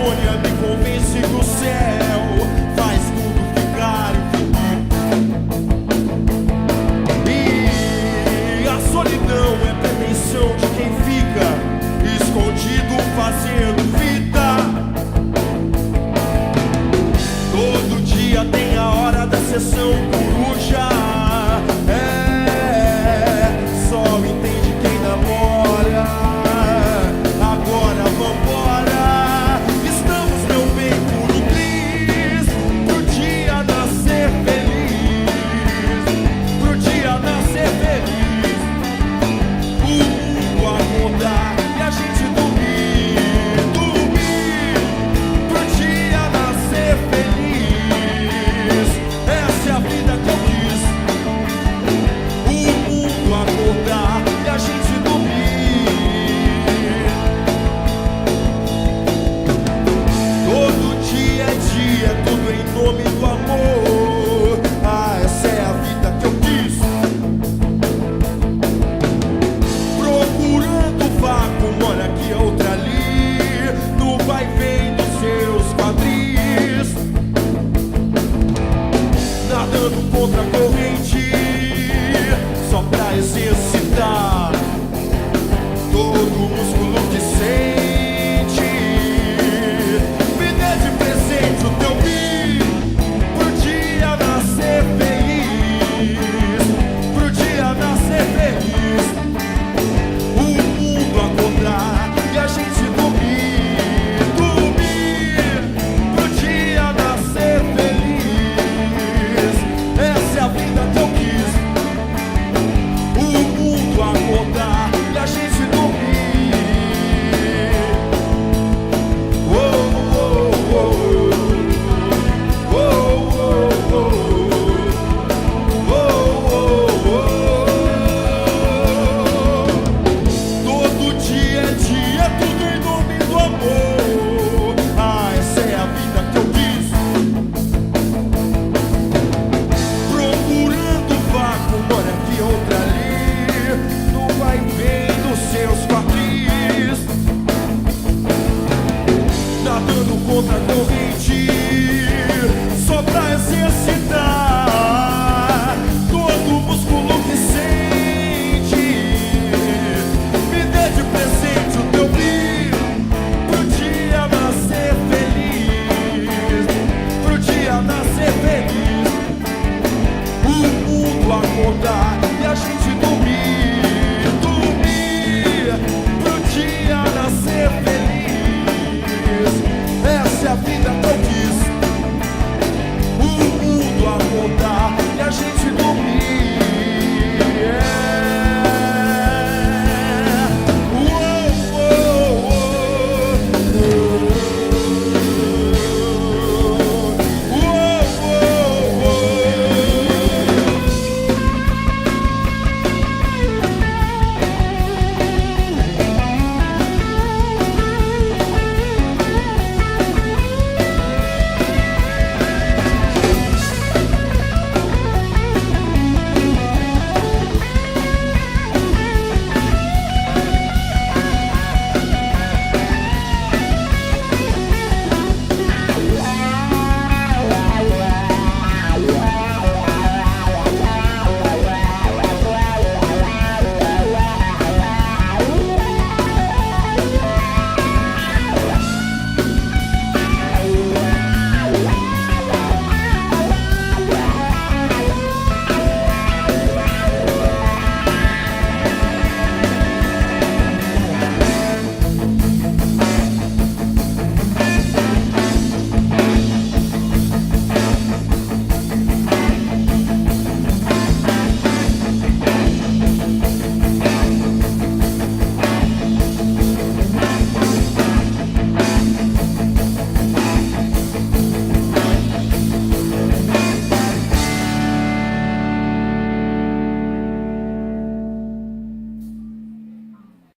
insônia me convence que o céu faz tudo ficar infinito. E a solidão é pretensão de quem fica escondido fazendo vida. Todo dia tem a hora da sessão coruja. Só entende quem namora. Agora vambora. Estamos, meu bem, por um triz, pro dia nascer feliz, pro dia nascer feliz. O mundo acordar e a gente dormir, dormir, pro dia nascer feliz. Essa é a vida que eu quis. O mundo acordar e a gente dormir. Todo dia é dia, tudo em nome do amor. Ah, essa é a vida que eu quis. Procurando vácuo, olha aqui, outra ali. No vai vem dos seus quadris. Nadando contra a corrente, só pra exercitar todo o músculo que sente. Me dê de presente o teu bem, pro dia nascer feliz, pro dia nascer feliz. O mundo acordar e a gente dormir, dormir, pro dia nascer feliz. Essa é a vida que eu quis. O mundo acordar e a gente dormir. Oh, oh, oh, oh, oh, oh, oh, oh, oh. Todo dia é dia, tudo em nome do amor. Ah, essa é a vida que eu quis. Procurando vácuo, olha aqui, outra ali. No vai vem dos seus quadris. Nadando contra a corrente,